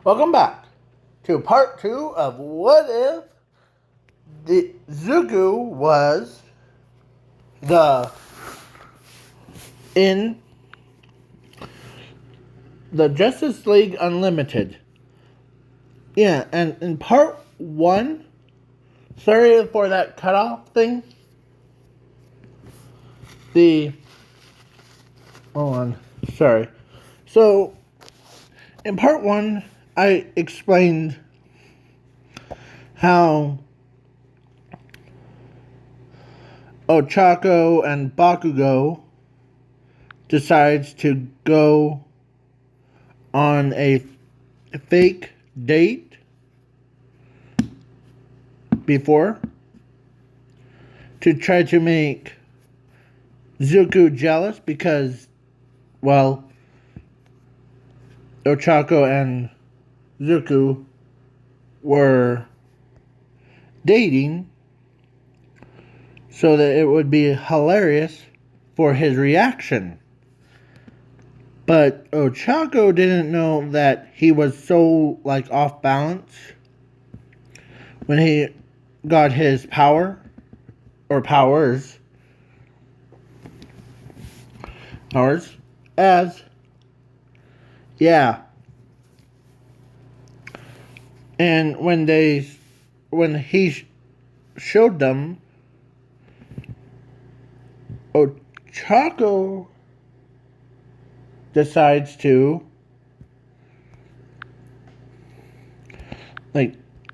Welcome back to part 2 of What If the Zuku was the in the Justice League Unlimited. Yeah, and in part 1, sorry for that cutoff thing. Hold on, sorry. So, in part 1, I explained how Ochako and Bakugo decides to go on a fake date before to try to make Zuku jealous because, well, Ochako and Zuku were dating so that it would be hilarious for his reaction. But Ochako didn't know that he was so, off balance when he got his power, or powers, as, yeah. And when he showed them, Ochako decides to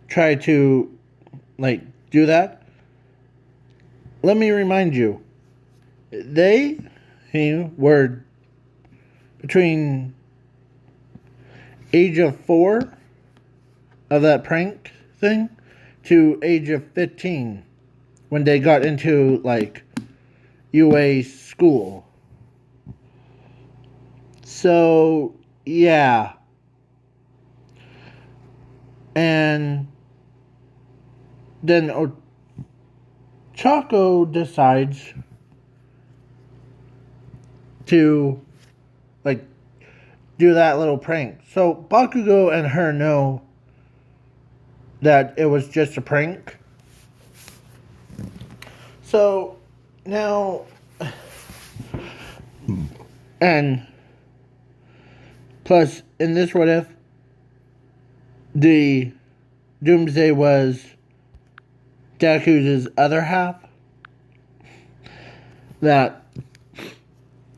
try to do that. Let me remind you, they were between age of 4 of that prank thing to age of 15 when they got into UA school. So, yeah. And then Ochako decides to do that little prank. So Bakugo and her know that it was just a prank. So now, and plus in this what if, the Doomsday was Deku's other half. That,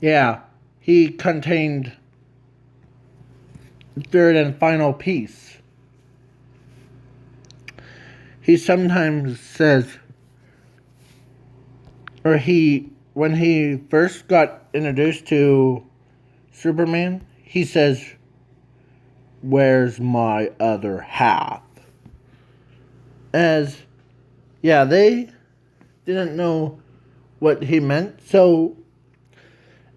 yeah, he contained the third and final piece. He sometimes says, or when he first got introduced to Superman, he says, "Where's my other half?" As, yeah, they didn't know what he meant, so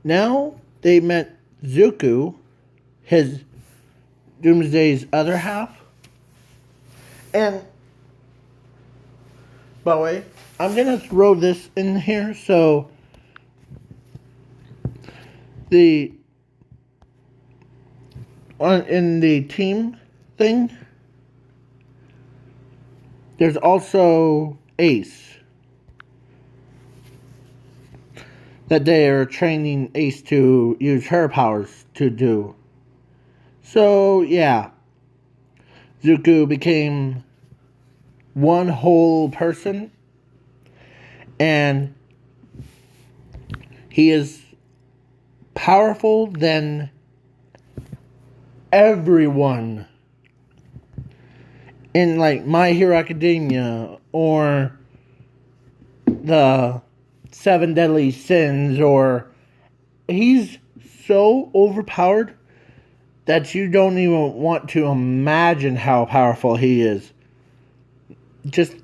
now they met Zuku, his Doomsday's other half. And, by the way, I'm gonna throw this in here, so in the team thing, there's also Ace. That they are training Ace to use her powers to do. So, yeah. Zuku became one whole person. And he is powerful than everyone in My Hero Academia or the 7 Deadly Sins, or he's so overpowered that you don't even want to imagine how powerful he is. Just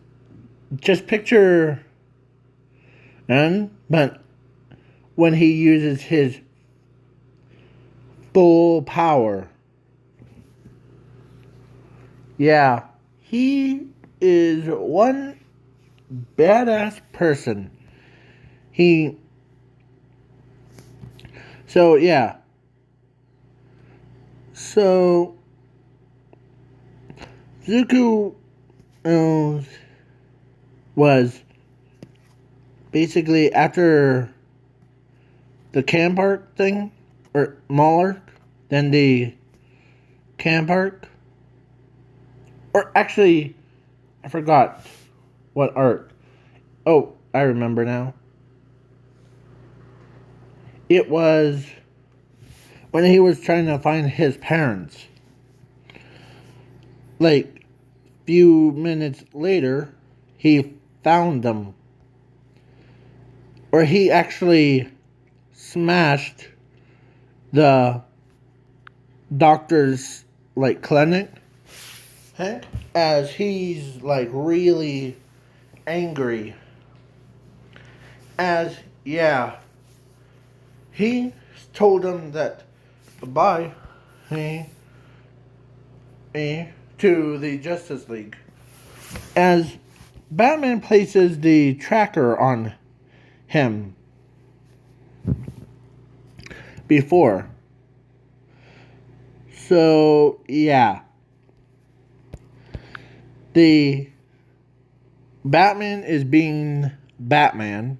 picture, but when he uses his full power, yeah, he is one badass person. So, yeah. So, Zuku was basically after the camp arc thing, or mall arc, then the camp arc, or actually, I forgot what arc. Oh, I remember now. It was when he was trying to find his parents. Like, few minutes later, he found them. Or he actually smashed the doctor's, like, clinic. As he's, like, really angry. As, yeah, he told him that goodbye to the Justice League. As Batman places the tracker on him before. So, yeah. The Batman is being Batman.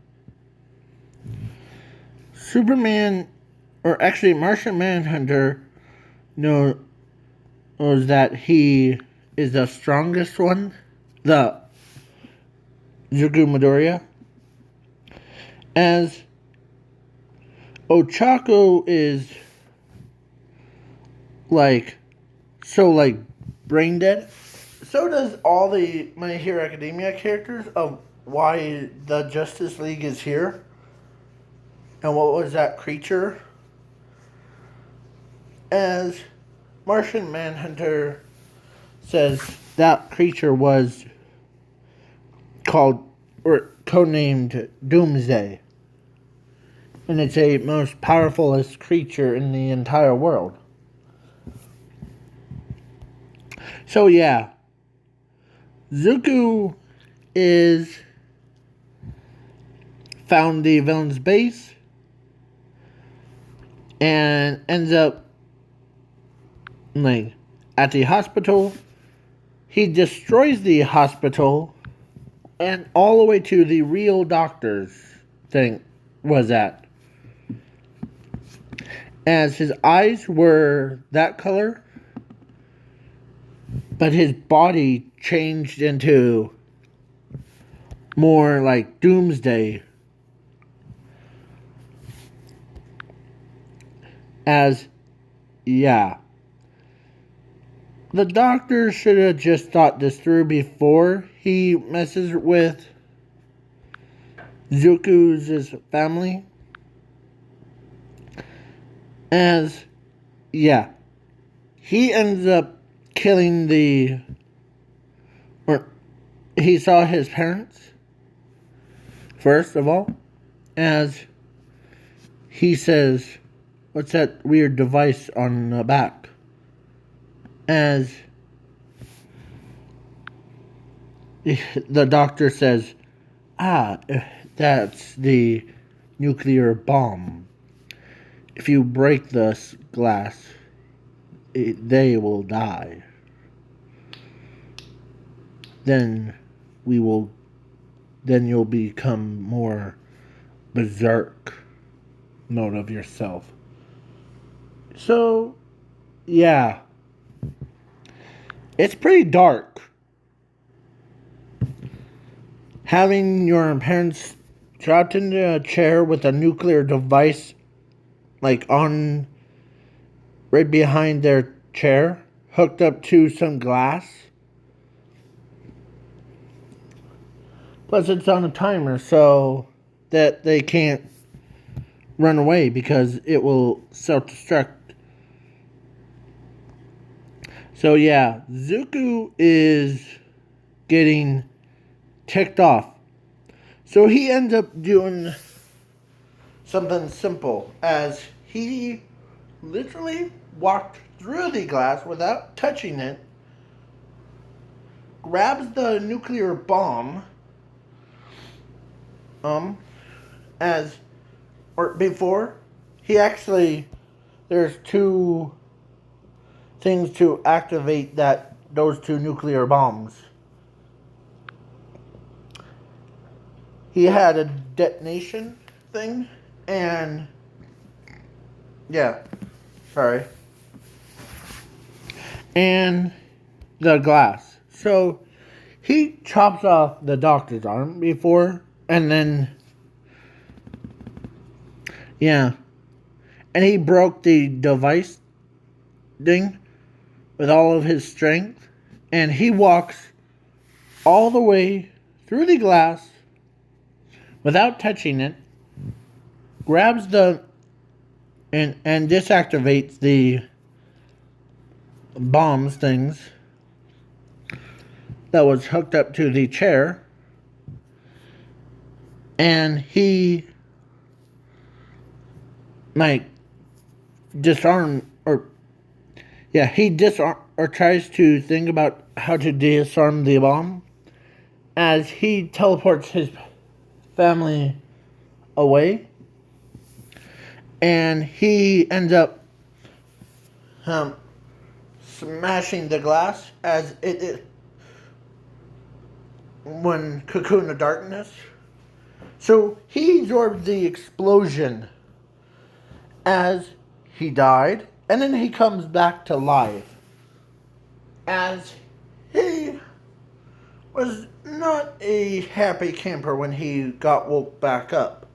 Superman, or actually Martian Manhunter, knows that he is the strongest one. The Zuku Midoriya. As Ochako is like brain dead. So does all the My Hero Academia characters of why the Justice League is here. And what was that creature? As Martian Manhunter says, that creature was called, or codenamed, Doomsday. And it's a most powerfulest creature in the entire world. So yeah, Zuku is found the villain's base and ends up like at the hospital. He destroys the hospital and all the way to the real doctor's thing was at. As his eyes were that color, but his body changed into more like Doomsday. As, yeah. The doctor should have just thought this through before he messes with Zuku's family. As, yeah. He ends up killing or he saw his parents, first of all, as he says, what's that weird device on the back? As the doctor says, that's the nuclear bomb. If you break this glass, they will die. Then you'll become more berserk mode of yourself. So, yeah. It's pretty dark. Having your parents trapped into a chair with a nuclear device, like on right behind their chair, hooked up to some glass. Plus, it's on a timer so that they can't run away because it will self-destruct. So, yeah, Zuku is getting ticked off. So, he ends up doing something simple, as he literally walked through the glass without touching it, grabs the nuclear bomb, before, there's two things to activate that those two nuclear bombs. He had a detonation thing, and yeah, sorry, and the glass. So he chops off the doctor's arm before, and then yeah, and he broke the device thing with all of his strength, and he walks all the way through the glass without touching it, grabs the and disactivates the bombs things that was hooked up to the chair, and he like disarm or yeah, he disarm or tries to think about how to disarm the bomb as he teleports his family away, and he ends up smashing the glass as it when Cocoon of Darkness. So he absorbed the explosion as he died, and then he comes back to life as he was not a happy camper when he got woke back up.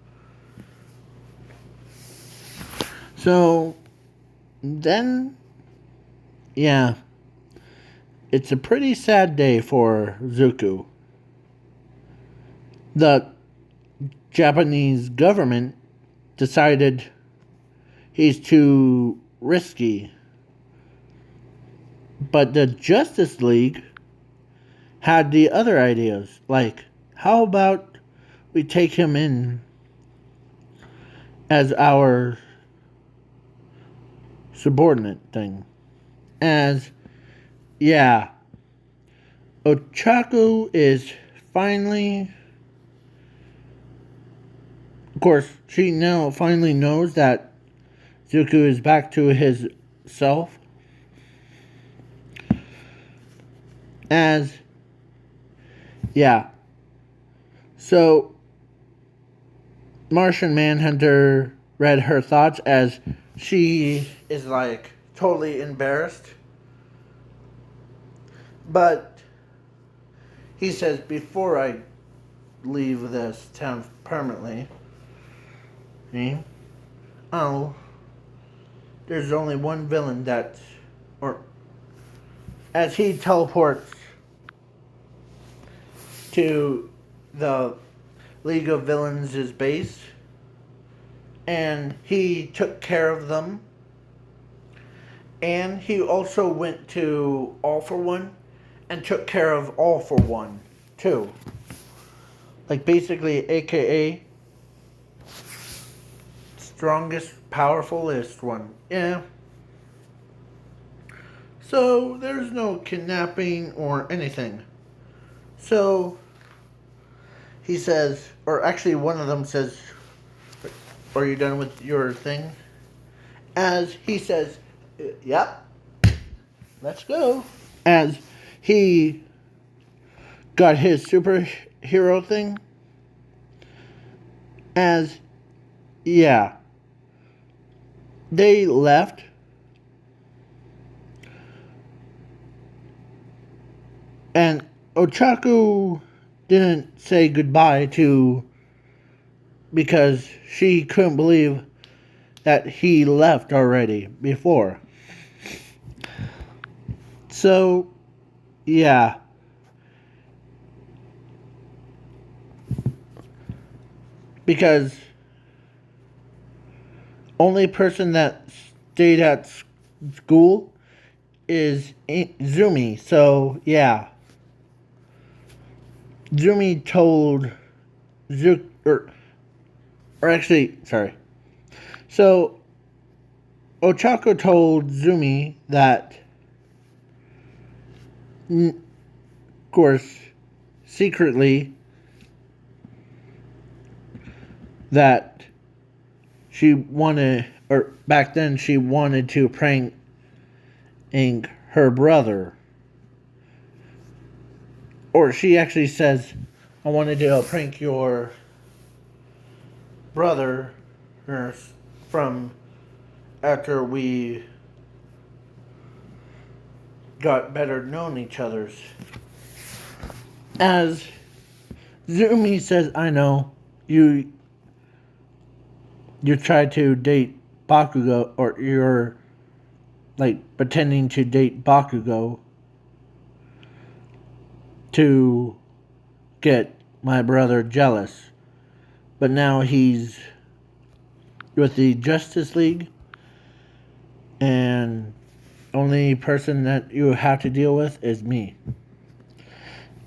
So then, yeah, it's a pretty sad day for Zuku. The Japanese government decided he's too risky. But the Justice League had the other ideas. Like, how about we take him in as our subordinate thing? As, yeah, Ochaku is finally... Of course, she now finally knows that Zuku is back to his self. As, yeah. So, Martian Manhunter read her thoughts as she is like totally embarrassed. But he says, before I leave this town permanently, there's only one villain that, or as he teleports to the League of Villains' base, and he took care of them, and he also went to All for One and took care of All for One too. Like basically, AKA strongest, powerfulest one. Yeah. So there's no kidnapping or anything. So he says, or actually one of them says, are you done with your thing? As he says, yep, let's go. As he got his superhero thing. As, yeah, they left. And Ochaku didn't say goodbye to, because she couldn't believe that he left already before. So, yeah. Because only person that stayed at school is Zumi. So, yeah. Zumi told Zuku, or actually, sorry. So, Ochako told Zumi that, of course, secretly, that she wanted, or back then she wanted to prank her brother. or she actually says, I wanted to prank your brother from after we got better known each other's. As Zumi says, I know you tried to date Bakugo, or you're like pretending to date Bakugo to get my brother jealous. But now he's with the Justice League, and only person that you have to deal with is me.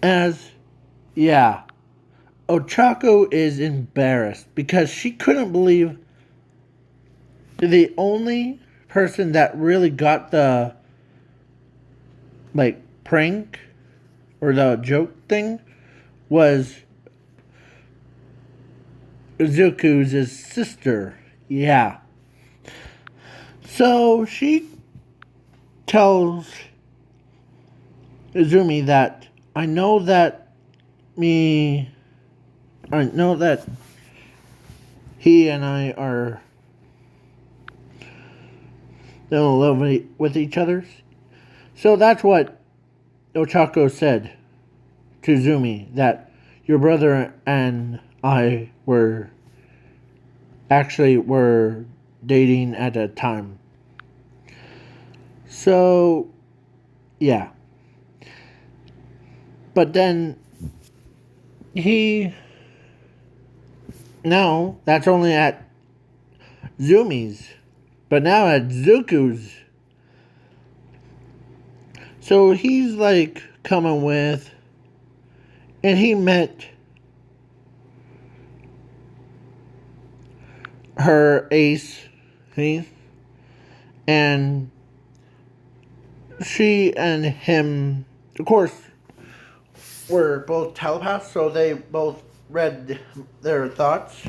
As, yeah, Ochako is embarrassed because she couldn't believe the only person that really got the, like, prank or the joke thing was Zuku's sister. Yeah. So she tells Izumi that I know that he and I are in love with each other. So that's what Ochako said to Zumi, that your brother and I were dating at the time. So, yeah. But then now that's only at Zumi's, but now at Zuku's. So he's like coming with, and he met her ace, and she and him, of course, were both telepaths, so they both read their thoughts.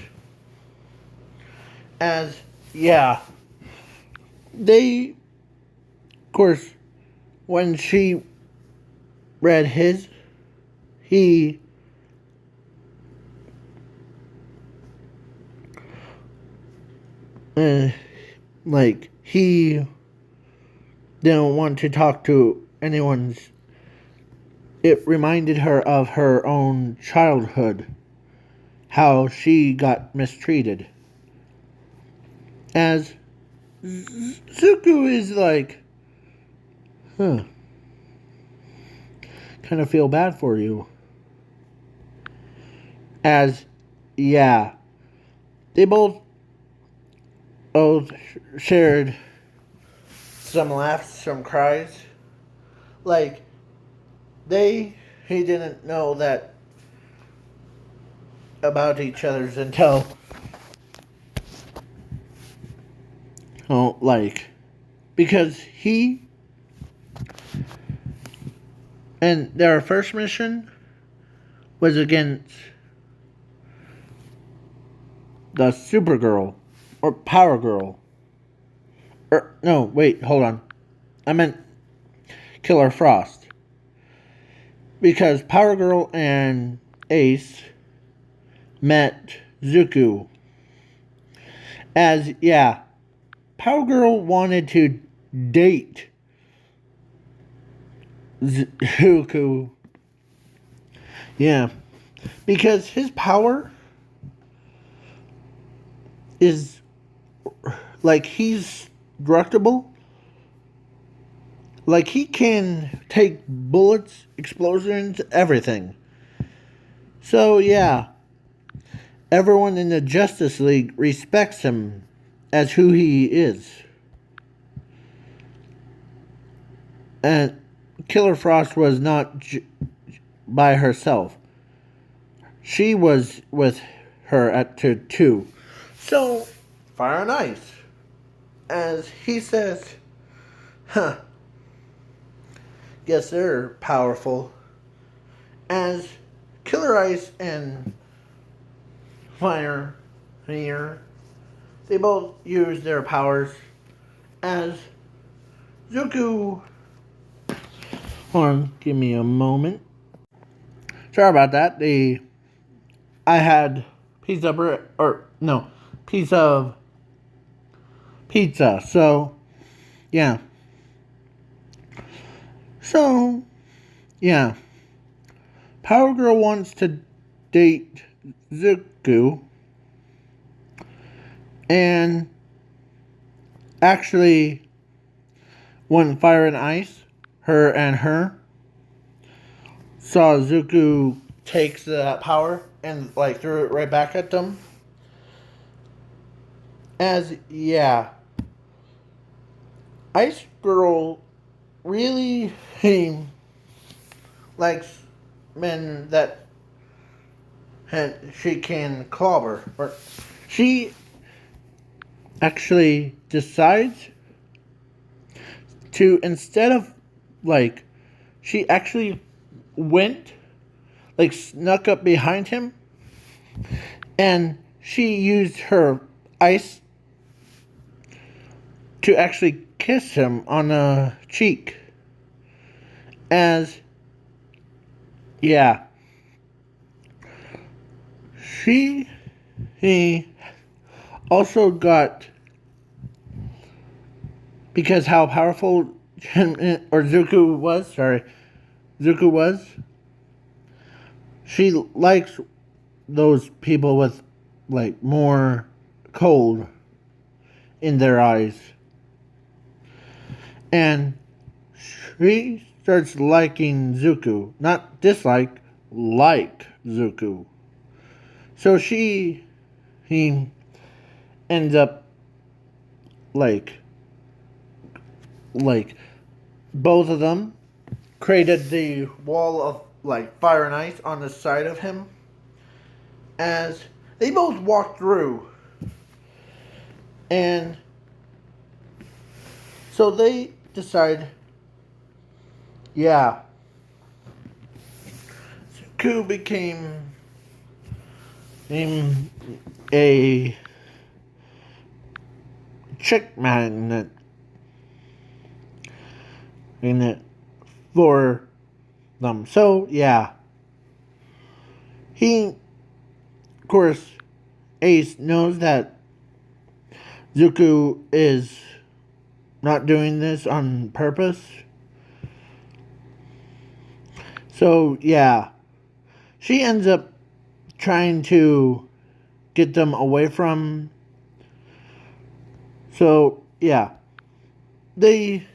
As, yeah, they, of course, when she read his, he he didn't want to talk to anyone's. It reminded her of her own childhood, how she got mistreated. As Zuku is like, kind of feel bad for you. As, yeah, they both shared some laughs, some cries. Like, he didn't know that about each other's until, because and their first mission was against the Supergirl, or Power Girl. No, wait, hold on. I meant Killer Frost. Because Power Girl and Ace met Zuku. As, yeah, Power Girl wanted to date Zuku. Yeah. Because his power is like he's destructible. Like he can take bullets, explosions, everything. So yeah, everyone in the Justice League respects him as who he is. And Killer Frost was not by herself. She was with her at two. So, fire and ice. As he says, guess they're powerful. As Killer Ice and Fire here, they both use their powers. As Zuku, hold on, give me a moment. Sorry about that. I had piece of pizza. So yeah. So yeah. Power Girl wants to date Zuku, and actually, when Fire and Ice, her saw Zuku takes that power and like threw it right back at them. As yeah, Ice Girl really likes men that she can clobber. Or she actually decides to, instead of like, she actually went, like, snuck up behind him, and she used her ice to actually kiss him on the cheek. As yeah, he also got, because how powerful Zuku was, she likes those people with like more cold in their eyes, and she starts liking Zuku, not dislike, like Zuku. So he ends up like both of them created the wall of like fire and ice on the side of him, as they both walk through, and so they decide, yeah, Ku became a chick magnet in it for them. So yeah, he, of course, Ace knows that Zuku is not doing this on purpose. So yeah, she ends up trying to get them away from. So yeah, they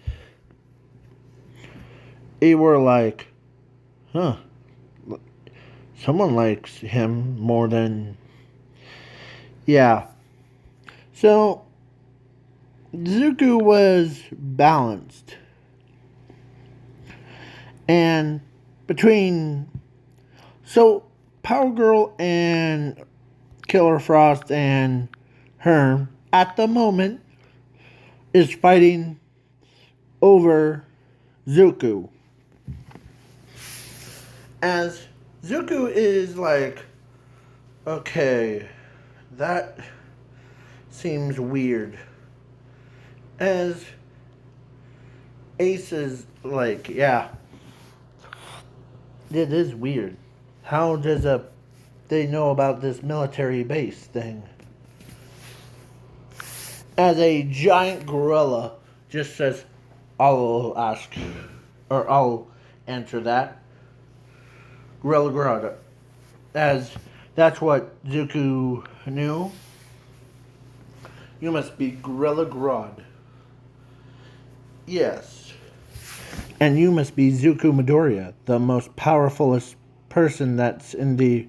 were like, huh, someone likes him more than, yeah. So Zuku was balanced, and between, so Power Girl and Killer Frost and her at the moment is fighting over Zuku. As Zuku is like, okay, that seems weird. As Ace is like, yeah, it is weird. How does they know about this military base thing? As a giant gorilla just says, I'll ask, or I'll answer that. Gorilla Grodd. As that's what Zuku knew. You must be Gorilla Grodd. Yes. And you must be Zuku Midoriya, the most powerfulest person that's in the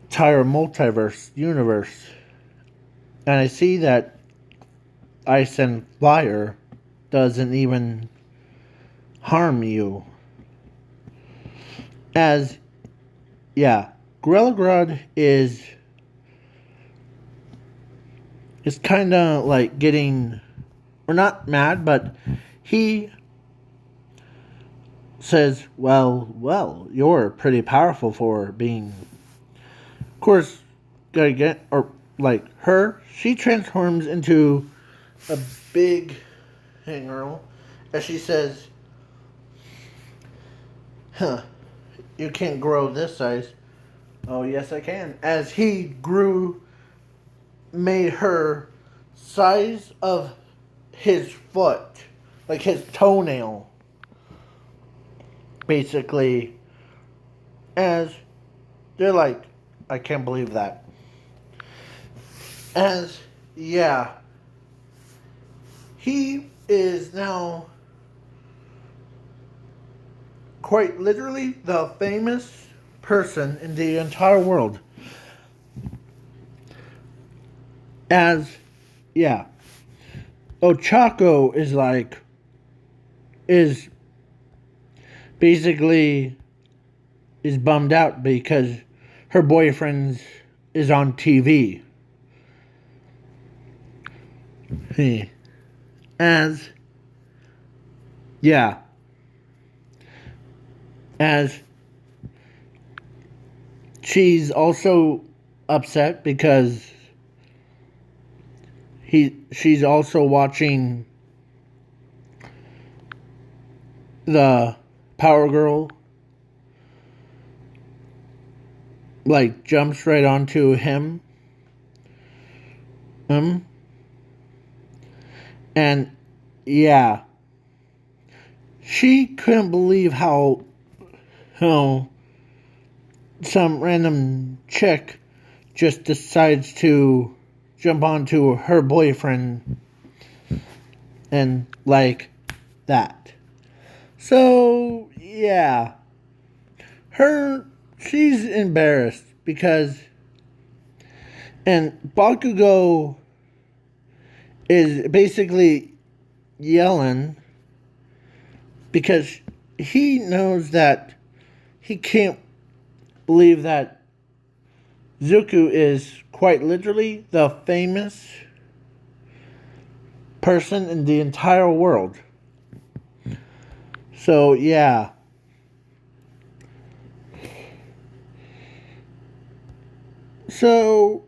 entire multiverse universe. And I see that Ice and Fire doesn't even harm you. As, yeah, Gorilla Grodd is kind of like getting, or not mad, but he says, well, you're pretty powerful for being, of course, gotta get, or like her, she transforms into a big girl, as she says, huh, you can't grow this size. Oh, yes, I can. As he grew, made her size of his foot, like his toenail, basically. As they're like, I can't believe that. As, yeah, he is now quite literally the famous person in the entire world. As, yeah, Ochako is basically is bummed out because her boyfriend is on TV. As, yeah, as she's also upset because she's also watching the Power Girl, like, jumps right onto him. And yeah, she couldn't believe how some random chick just decides to jump onto her boyfriend and like that. So yeah, she's embarrassed because, and Bakugo is basically yelling because he knows that he can't believe that Zuku is quite literally the famous person in the entire world. So, yeah. So,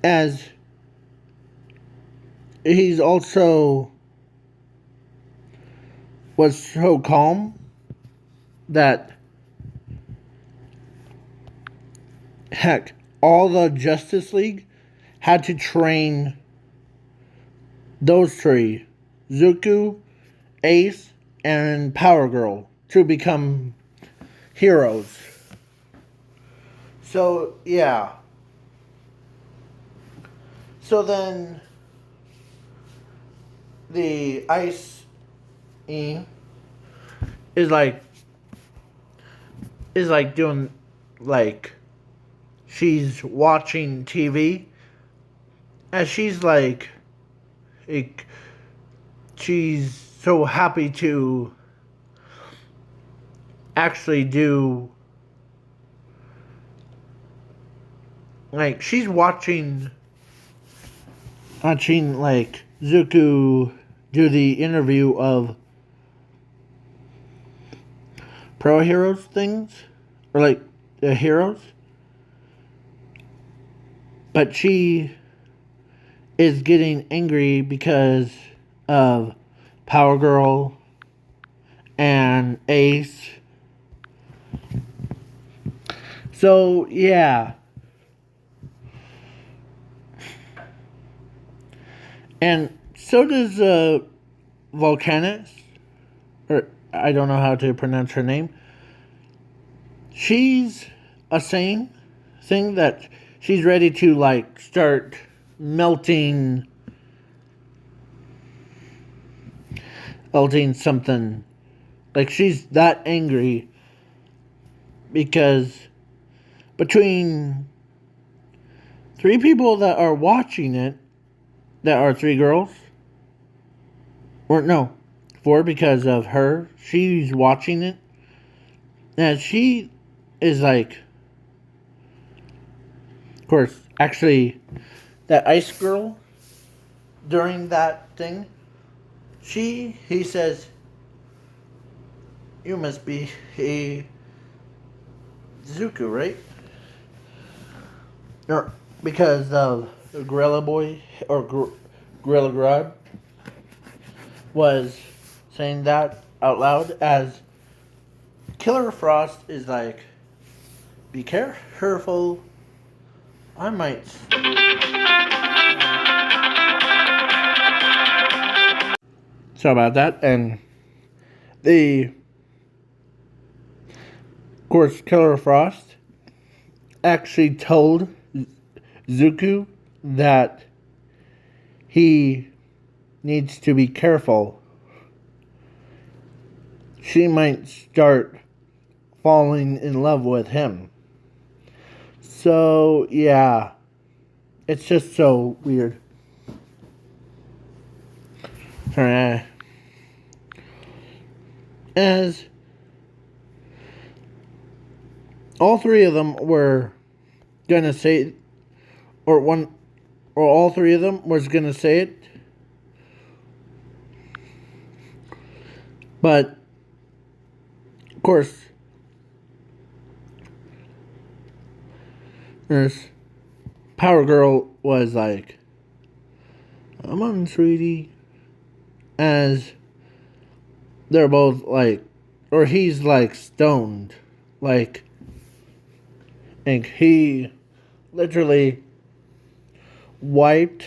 as he's also was so calm that, heck, all the Justice League had to train those three, Zuku, Ace, and Power Girl, to become heroes. So, yeah. So then, the Ice E is like doing, like, she's watching TV, and she's like she's so happy to actually do, like, she's watching like Zuku do the interview of Pro Heroes things, or like the heroes, but she is getting angry because of Power Girl and Ace. So, yeah. And so does Volcanus, or I don't know how to pronounce her name. She's saying that she's ready to, like, start melting something. Like, she's that angry because between 3 people that are watching it, that are 3 girls, or no, 4 because of her, she's watching it, and she is like, of course, actually, that Ice Girl, during that thing, he says, you must be a Zuku, right? Or because of Gorilla Boy, or Gorilla Grodd was saying that out loud, as Killer Frost is like, be careful. I might. Sorry about that. And of course, Killer Frost actually told Zuku that he needs to be careful. She might start falling in love with him. So, yeah. It's just so weird. Sorry. As all three of them were gonna say, or all three of them was gonna say it, but of course, there's Power Girl was like, "Come on, sweetie," as they're both like, or he's like stoned, like, and he literally wiped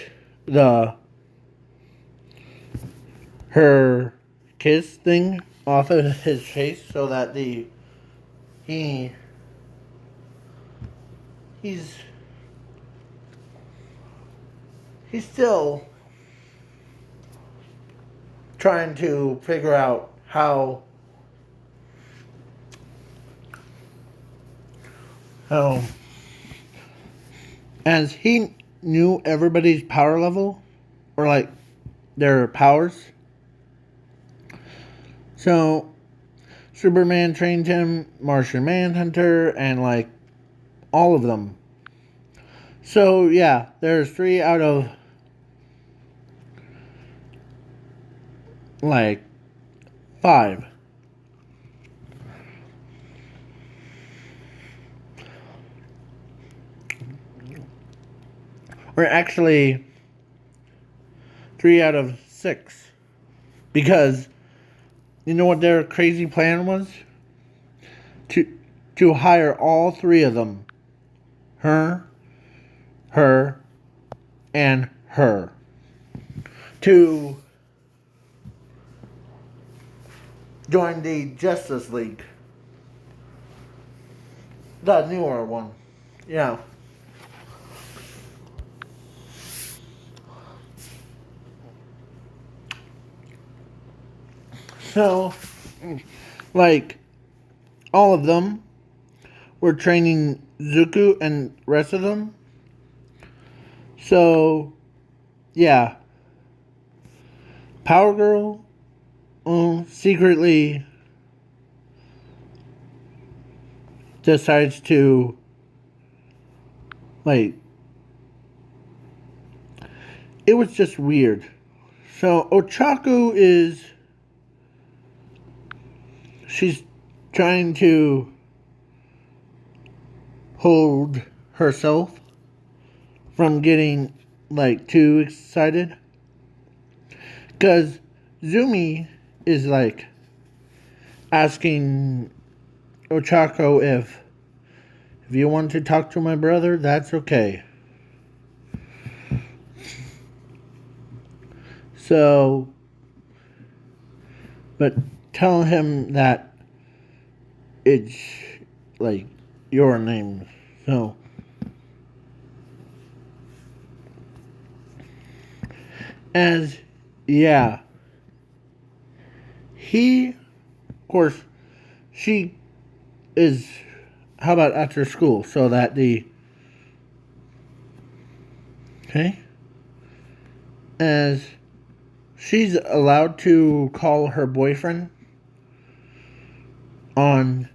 her kiss thing off of his face so that he's still trying to figure out how as he knew everybody's power level or like their powers. So Superman trained him, Martian Manhunter, and like all of them. So yeah, there's 3 out of like 5. Or actually 3 out of 6. Because you know what their crazy plan was? To hire all 3 of them. Her, and her. To join the Justice League. The newer one. Yeah. So, like, all of them were training Zuku and rest of them. So, yeah. Power Girl secretly decides to, like, it was just weird. So, Ochaku she's trying to hold herself from getting, like, too excited. Because Zumi is, like, asking Ochako if you want to talk to my brother, that's okay. So, but tell him that it's, like, your name. So, as, yeah. He, of course, she is, how about after school? So that okay? As she's allowed to call her boyfriend on,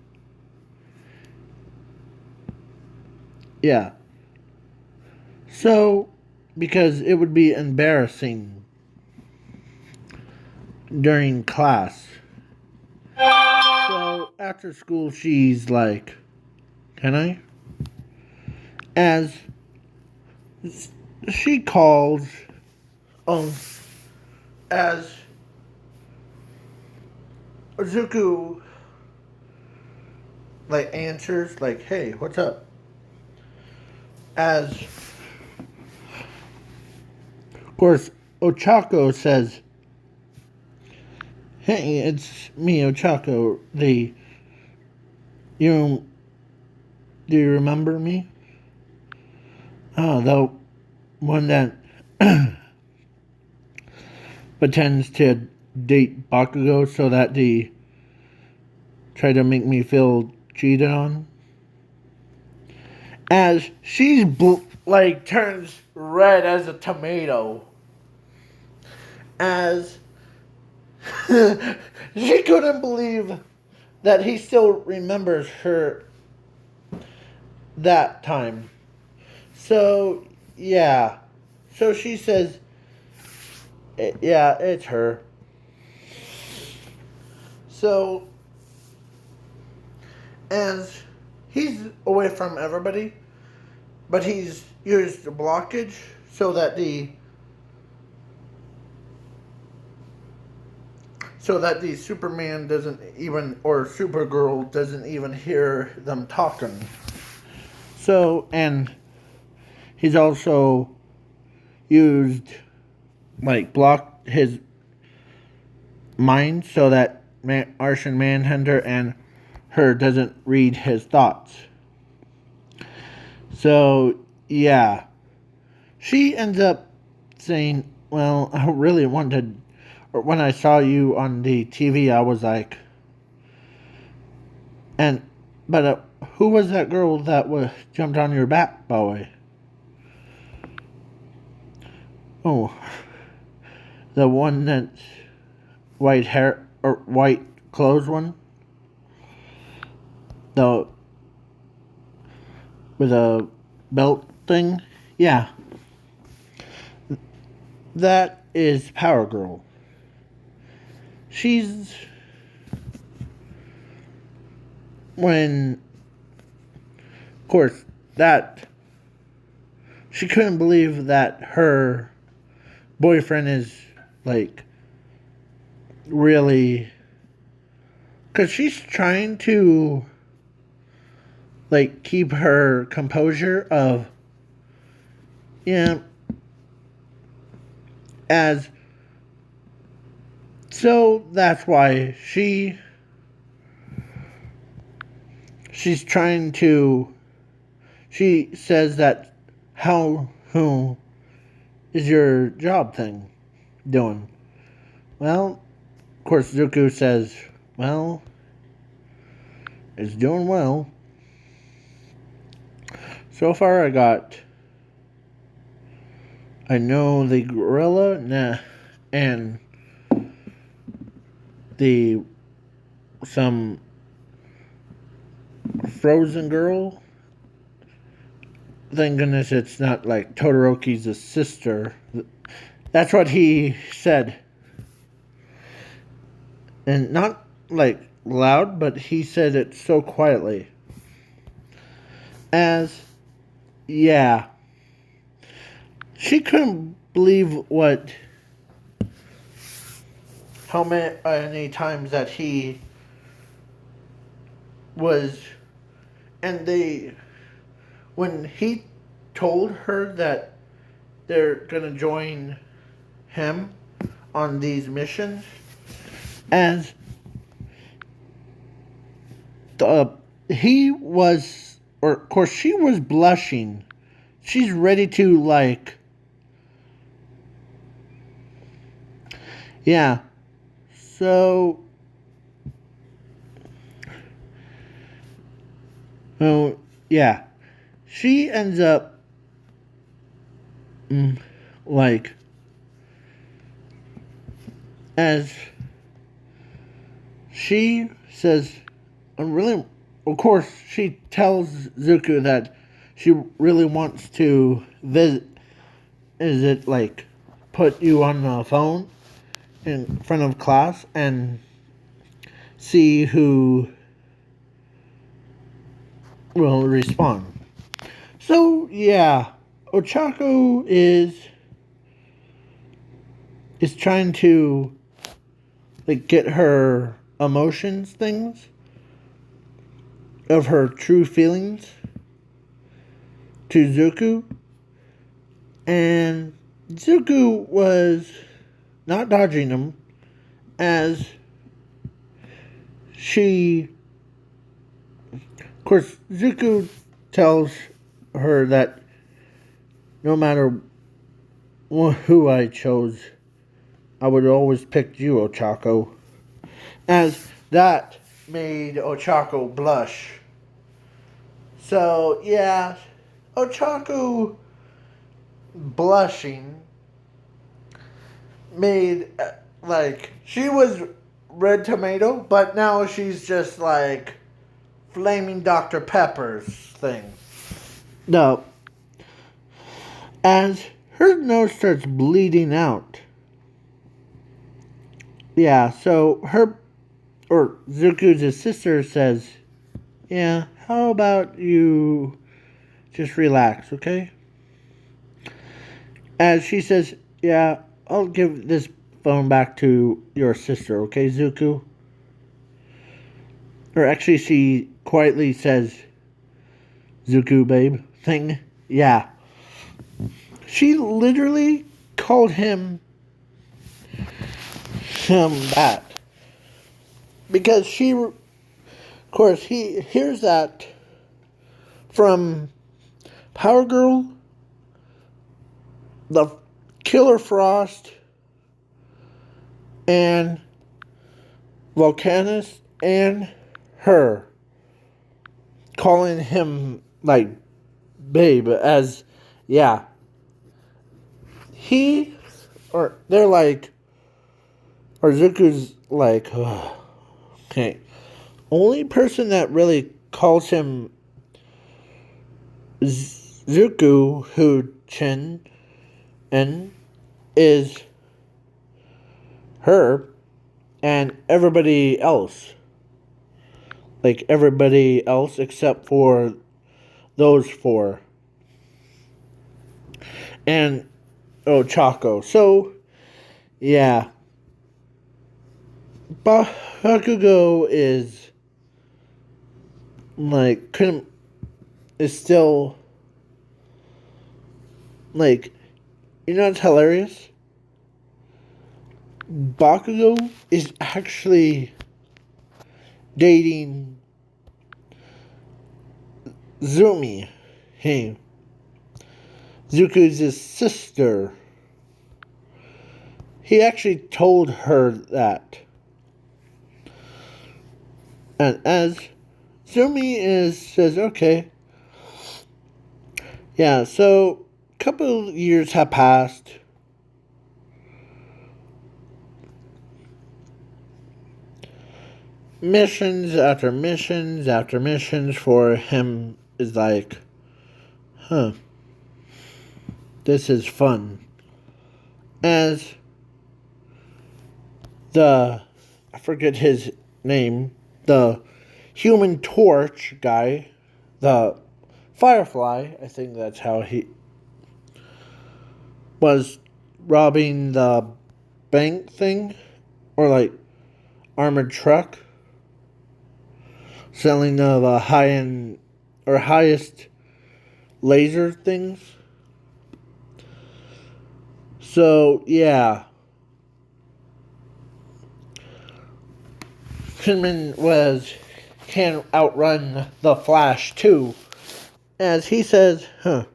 yeah. So, because it would be embarrassing during class. So, after school, she's like, can I? As she calls, as Zuku like answers like, "Hey, what's up?" As of course, Ochako says, "Hey, it's me, Ochako. The you do you remember me? Oh, the one that pretends to date Bakugo so that they try to make me feel cheated on." As she's like turns red as a tomato. As she couldn't believe that he still remembers her that time. So, yeah. So she says, yeah, it's her. So, as he's away from everybody, but he's used the blockage so that the Superman doesn't even, or Supergirl doesn't even hear them talking. So, and he's also used, like, blocked his mind so that Martian Manhunter and her doesn't read his thoughts. So, yeah. She ends up saying, well, I really wanted, or when I saw you on the TV, I was like, but who was that girl that jumped on your back, boy? Oh, the one that's white hair, or white clothes one? The, with a belt thing? Yeah. That is Power Girl. She's, when, of course, that, she couldn't believe that her boyfriend is, like, really, because she's trying to, like, keep her composure of, yeah, as, so that's why she's trying to, she says that, who is your job thing doing? Well, of course, Zuku says, well, it's doing well. So far, I know the gorilla, and some frozen girl. Thank goodness it's not like Todoroki's sister. That's what he said. And not like loud, but he said it so quietly. As, yeah. She couldn't believe how many times that he was, and when he told her that they're gonna join him on these missions, as he was, or of course she was blushing. She's ready to, like, yeah. So, oh yeah, she ends up like, as she says, I'm really, of course, she tells Zuku that she really wants to visit, is it like, put you on the phone in front of class and see who will respond. So, yeah, Ochako is trying to, like, get her emotions things of her true feelings to Zuku, and Zuku was not dodging him, as she, of course, Zuku tells her that no matter who I chose, I would always pick you, Ochako, as that made Ochako blush. So, yeah, Ochako blushing made, like, she was red tomato, but now she's just like flaming Dr. Pepper's thing. No. As her nose starts bleeding out. Yeah, so Zuku's sister says, yeah, how about you just relax, okay? As she says, yeah, I'll give this phone back to your sister, okay, Zuku? Or actually, she quietly says, Zuku, babe, thing. Yeah. She literally called him that. Because of course, he hears that from Power Girl, the Killer Frost, and Volcanus, and her calling him, like, babe, as, yeah. They're like, or Zuku's like, ugh. Okay. Only person that really calls him Zuku Hu-chin and is her and everybody else. Like everybody else except for those four. And Chaco. So, yeah. Bakugo is like is still like, you know what's hilarious? Bakugo is actually dating Zumi. Hey. Zuku's sister. He actually told her that. And as Zumi says, okay. Yeah, so a couple of years have passed. Missions after missions after missions for him is like, huh, this is fun. As I forget his name, the Human Torch guy, the Firefly, I think that's how he was robbing the bank thing, or like armored truck, selling the high-end or highest laser things. So, yeah. Kinman can outrun the Flash too, as he says, huh.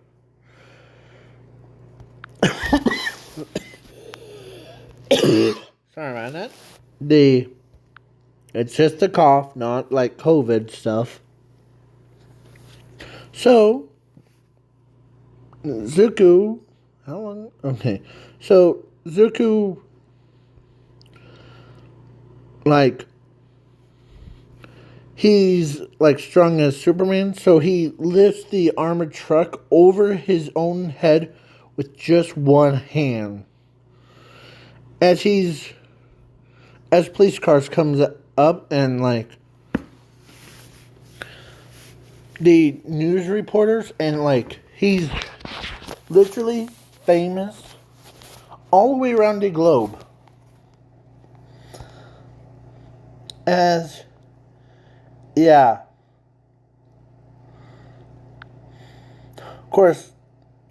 Sorry about that. It's just a cough, not like COVID stuff. So, Zuku, how long? Okay. So, Zuku, like, he's like strong as Superman, so he lifts the armored truck over his own head with just one hand. As police cars comes up and like the news reporters, and like he's literally famous all the way around the globe as, yeah, Of course,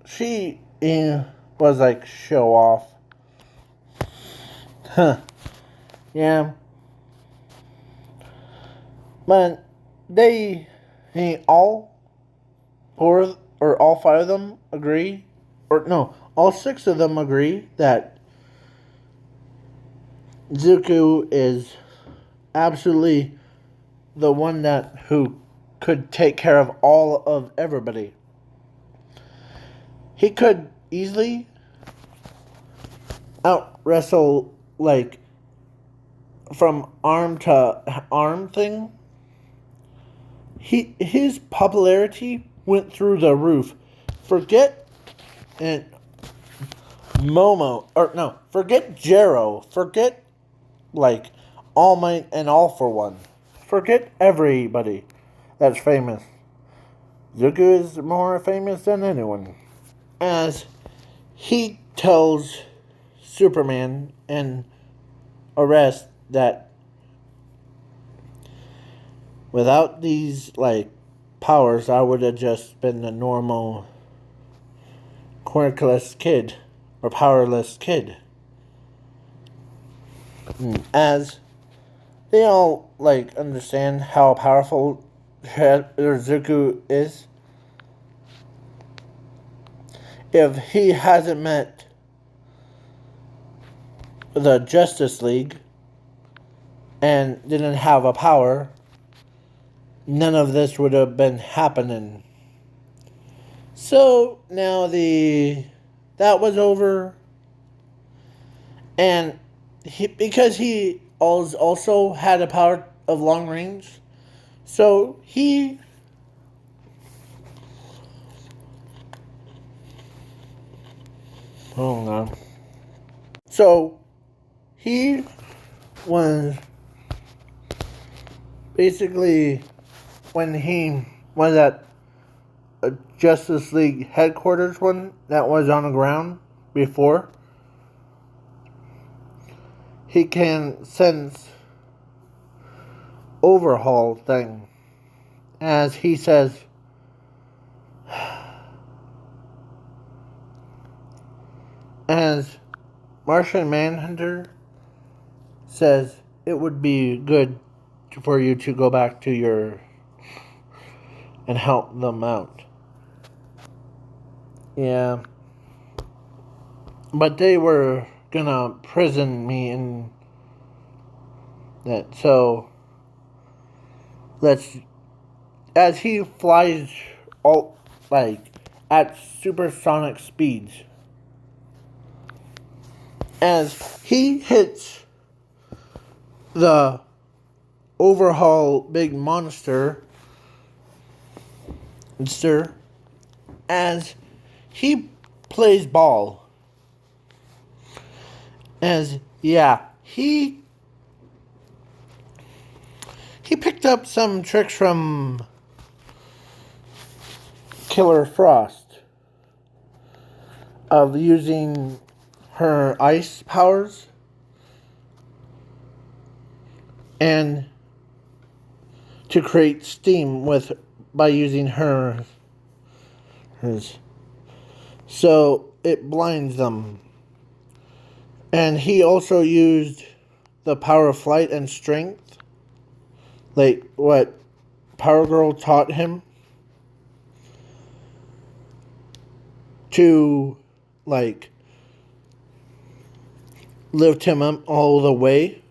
she was like show off. Huh. Yeah. But all four or all five of them agree, or no, all six of them agree that Zuku is absolutely the one that who could take care of all of everybody. He could easily out wrestle like from arm to arm thing. His popularity went through the roof. Forget and forget Jero, forget like All Might and All for One. Forget everybody that's famous. Zuko is more famous than anyone. As he tells Superman and Arrest that without these like powers, I would have just been a normal quirkless kid or powerless kid. As they all like understand how powerful Zuku is, if he hasn't met the Justice League and didn't have a power, none of this would have been happening. So now that was over, and because he also had a power of long range, so he oh no. So he was basically when he was at a Justice League headquarters one that was on the ground before, he can sense overhaul thing. As he says, as Martian Manhunter says, it would be good for you to go back to your and help them out. Yeah. But they were gonna prison me in that. So as he flies all like at supersonic speeds, as he hits the overhaul big monster, as he plays ball, as yeah, he picked up some tricks from Killer Frost of using her ice powers and to create steam by using hers. So it blinds them. And he also used the power of flight and strength, like what Power Girl taught him, to like lift him up all the way.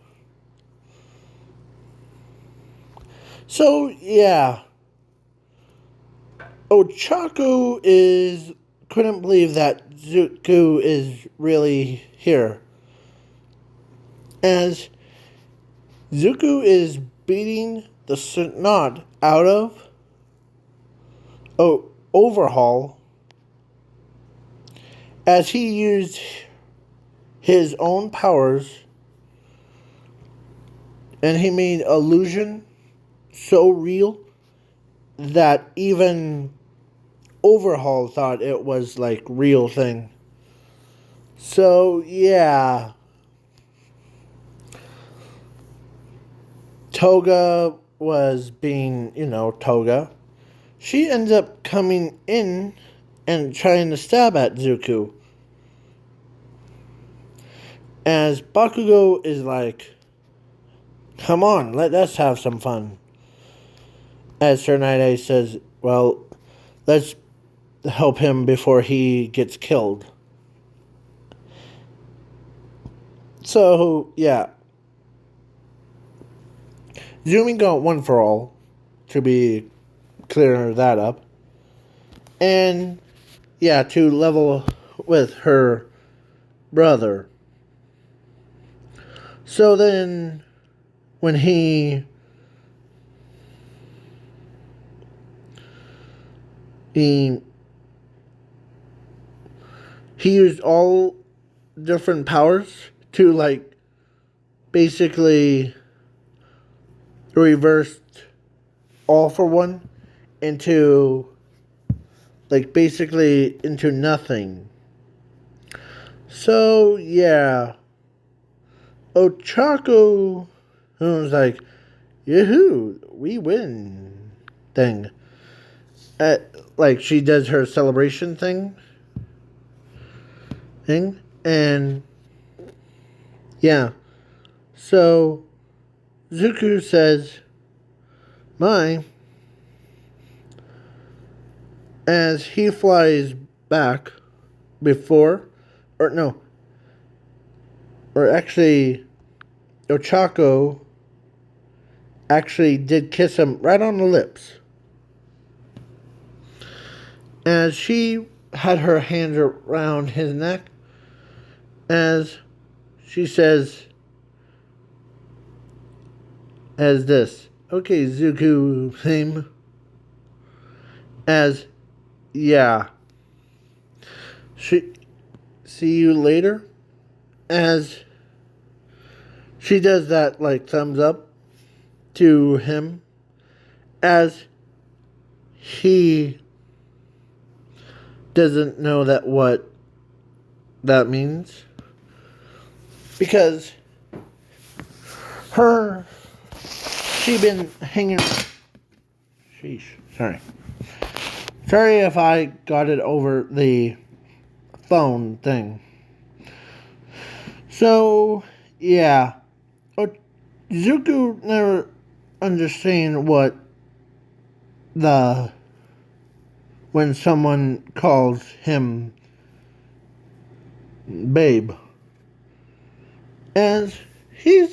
So yeah, Ochako couldn't believe that Zuku is really here, as Zuku is beating the snot out of Overhaul, as he used his own powers and he made illusion so real that even Overhaul thought it was like real thing. So yeah, Toga was being, Toga. She ends up coming in and trying to stab at Zuku. As Bakugo is like, come on, let us have some fun. As Tsunade says, well, let's help him before he gets killed. So, yeah. Zooming got one for all, to be clearing that up. And, yeah, to level with her brother. So then, when he used all different powers to, like, basically reverse all for one into, like, basically into nothing. So, yeah. Ochako was like, yoo-hoo, we win thing. Like, she does her celebration thing. And, yeah. So, Zuku says, my, as he flies back before, or no, or actually, Ochako actually did kiss him right on the lips. As she had her hands around his neck, as she says, as this, okay, Zuku theme, as, yeah, see you later, as she does that, like, thumbs up to him, as he doesn't know that what that means, because she been hanging, sheesh, sorry if I got it over the phone thing. So, yeah, Zuku never understand what when someone calls him babe. And he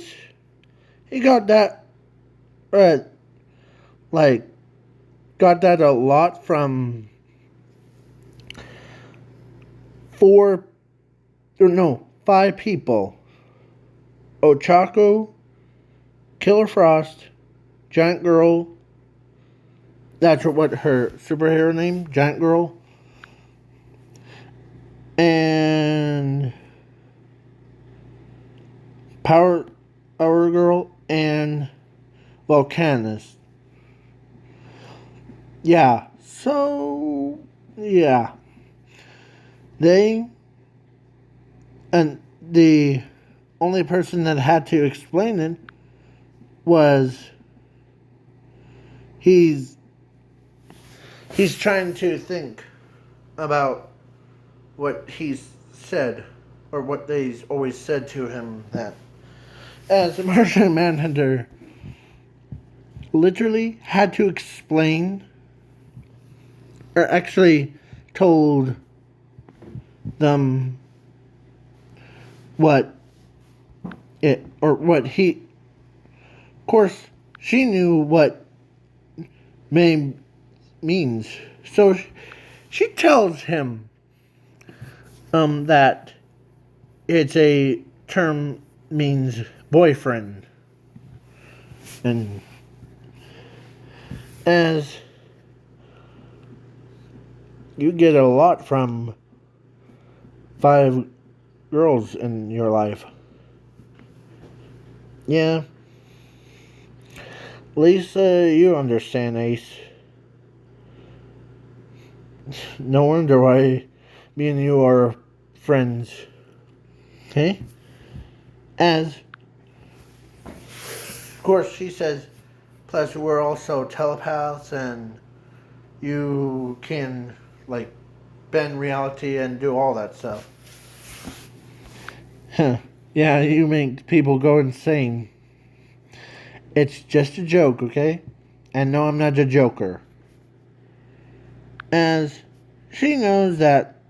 got that, got that a lot from 5 people. Ochako, Killer Frost, Giant Girl. That's what her superhero name, Giant Girl. And Power Girl and Volcanist. Yeah, so, yeah. And the only person that had to explain it was he's trying to think about what he's said, or what they've always said to him, that as a Martian Manhunter literally had to explain, or actually told them what he, of course, she knew what name means. So she tells him that it's a term means boyfriend. And as you get a lot from 5 girls in your life. Yeah. Lisa, you understand, Ace. No wonder why me and you are friends. Okay? As, of course, she says, plus we're also telepaths, and you can, like, bend reality and do all that stuff. Huh. Yeah, you make people go insane. It's just a joke, okay? And no, I'm not a joker. As she knows that,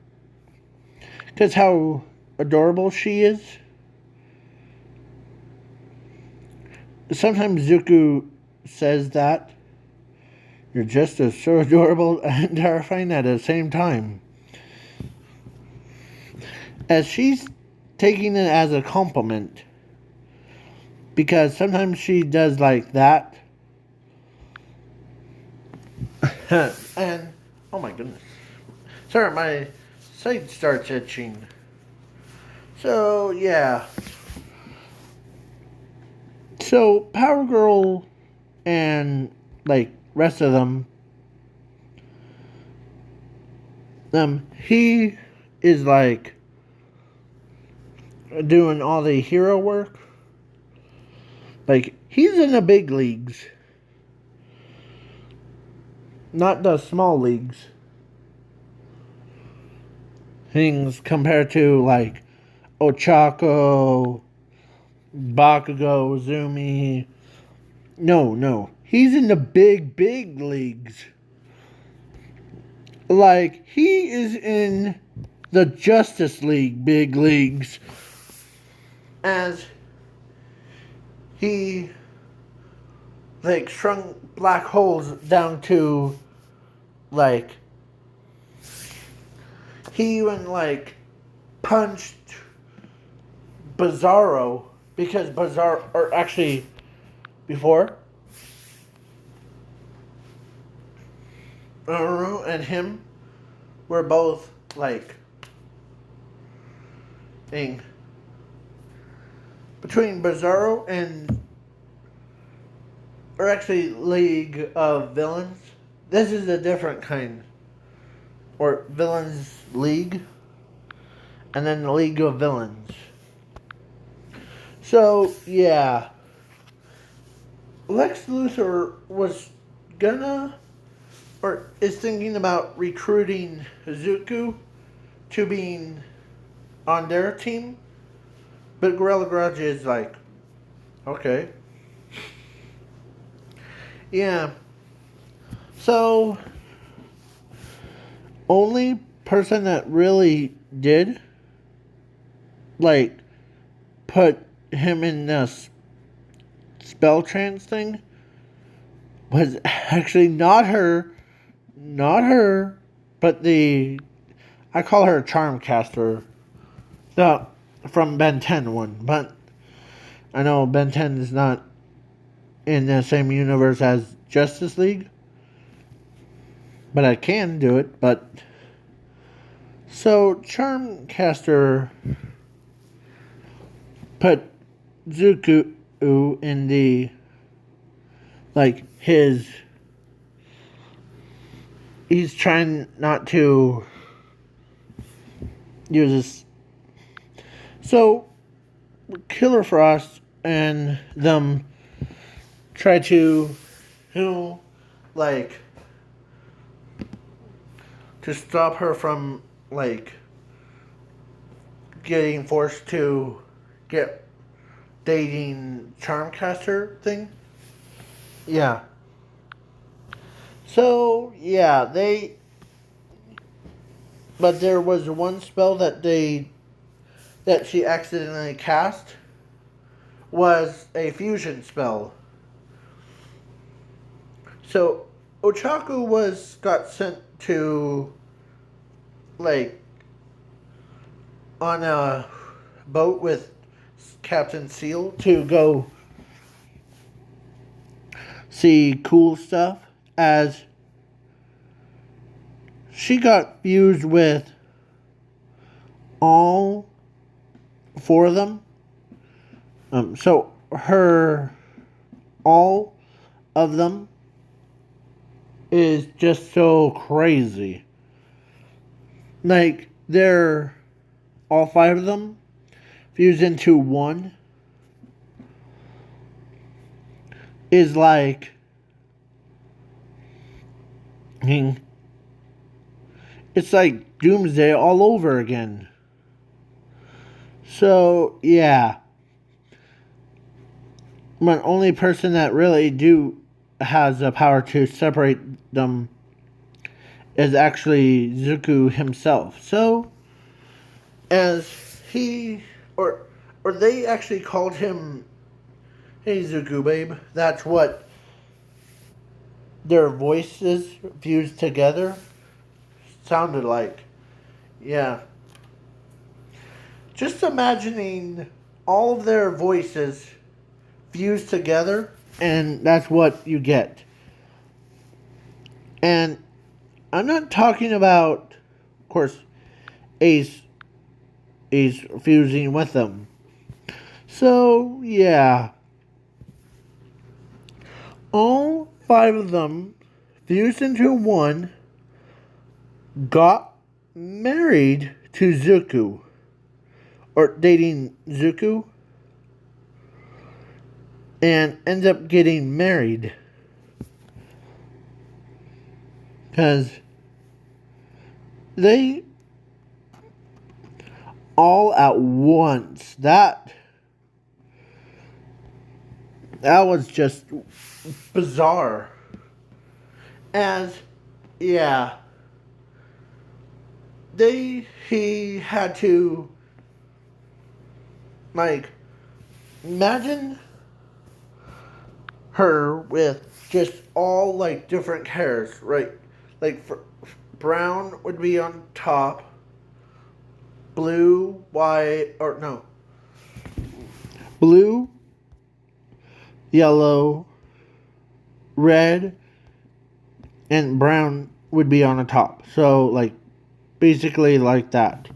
because how adorable she is. Sometimes Zuku says that. You're just as so adorable and terrifying at the same time. As she's taking it as a compliment. Because sometimes she does like that. And, oh my goodness. Sorry, my side starts itching. So, yeah. So, Power Girl and, like, rest of them, he is, like, doing all the hero work. Like, he's in the big leagues. Not the small leagues. Things compared to, like, Ochako, Bakugo, Zumi. No. He's in the big leagues. Like, he is in the Justice League big leagues. As he, like, shrunk black holes down to, like, he even, like, punched Bizarro. Because Bizarro, or actually, before, Uru and him were both, like, between Bizarro and, or actually League of Villains. This is a different kind, or Villains League, and then the League of Villains. So, yeah, Lex Luthor was gonna, or is thinking about recruiting Zuku to being on their team, but Gorilla Grodd is like, okay. Yeah. So, only person that really did, like, put him in this spell trance thing was actually not her, but I call her Charm Caster, the from Ben 10 one, but I know Ben 10 is not in the same universe as Justice League, but I can do it. But so Charm Caster put Zuku in the, like, his, he's trying not to use this. So Killer Frost and them try to, like, to stop her from, like, getting forced to get dating Charmcaster thing. Yeah. So, yeah, but there was one spell that she accidentally cast was a fusion spell. So, Ochaku got sent to, like, on a boat with Captain Seal to go see cool stuff, as she got fused with all four of them. So all of them is just so crazy. Like, they're all five of them fused into one is like, It's like Doomsday all over again. So, yeah. But only person that really has the power to separate them is actually Zuku himself. So, as he or they actually called him, "Hey Zuku, babe." That's what their voices fused together sounded like. Yeah. Just imagining all of their voices fused together, and that's what you get. And I'm not talking about, of course, Ace fusing with them. So, yeah. All five of them fused into one, got married to Zuku, or dating Zuku, and end up getting married. Because they all at once. That was just bizarre. As yeah, he had to, like, imagine her with just all like different hairs, right? Like brown would be on top, blue, white, or no, blue, yellow, red, and brown would be on the top. So, like, basically like that.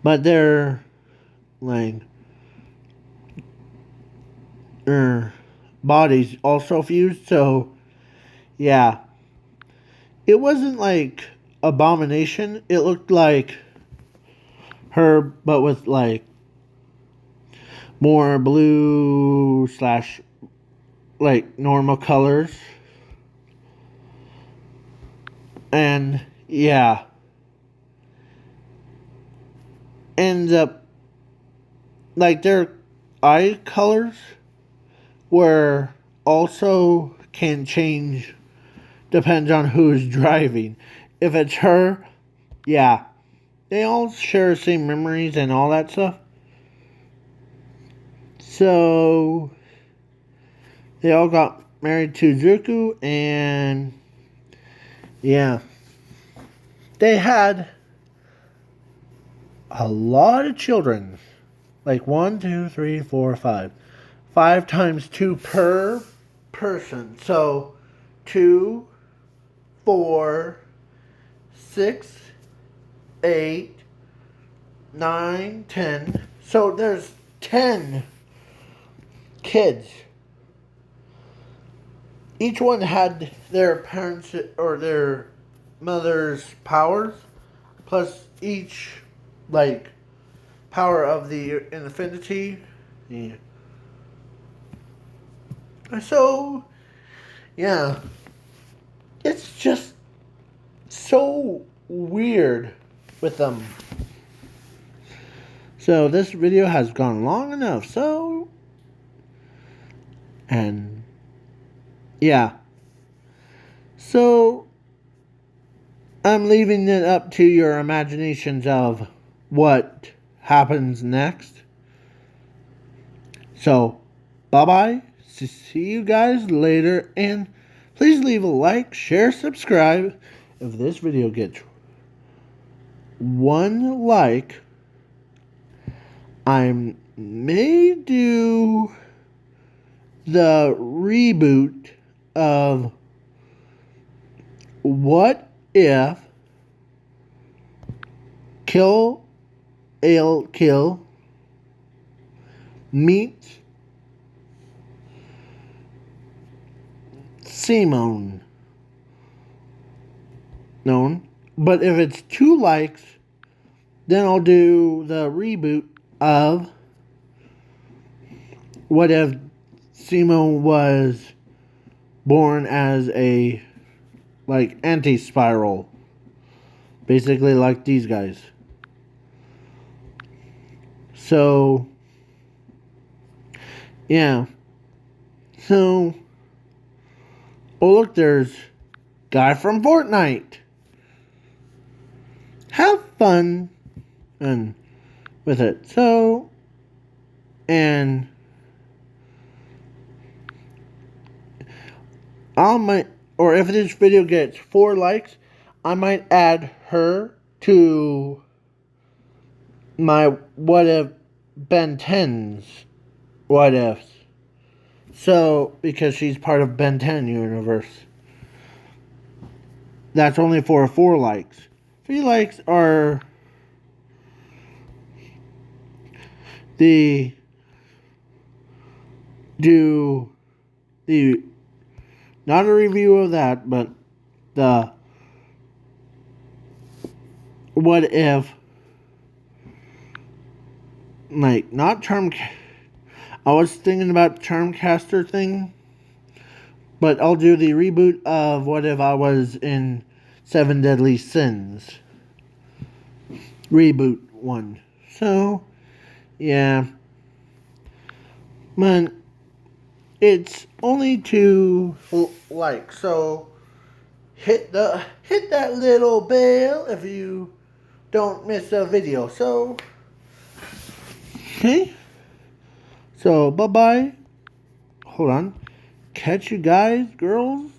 But they're, like, bodies also fused. So, yeah. It wasn't like Abomination. It looked like her, but with, like, more blue slash, like, normal colors. And yeah, ends up like their eye colors were also can change, depends on who's driving. If it's her, yeah, they all share the same memories and all that stuff. So they all got married to Zuku, and yeah, they had a lot of children. Like 1, 2, 3, 4, 5. 5 times 2 per person. So 2, 4, 6, 8, 9, 10. So there's 10 kids. Each one had their parents or their mother's powers, plus each, like, power of the infinity. Yeah. So, yeah. It's just so weird with them. So, this video has gone long enough. So, and yeah. So, I'm leaving it up to your imaginations of what happens next. So, bye-bye. See you guys later. And please leave a like, share, subscribe. If this video gets 1 like, I may do the reboot of What If Kill meets Simone known. But if it's 2 likes, then I'll do the reboot of What If Simone was born as a like anti-spiral. Basically like these guys. So, yeah. So, oh look, there's guy from Fortnite. Have fun and with it. So, and I might, or if this video gets 4 likes, I might add her to my what if Ben 10's what ifs. So, because she's part of Ben 10 universe. That's only for 4 likes. 3 likes are the not a review of that, but the what if, like, not I was thinking about Charmcaster thing, but I'll do the reboot of what if I was in 7 Deadly Sins reboot one. So, yeah. But it's only 2 likes, so hit that little bell if you don't miss a video. So, okay. So, bye-bye. Hold on. Catch you guys, girls,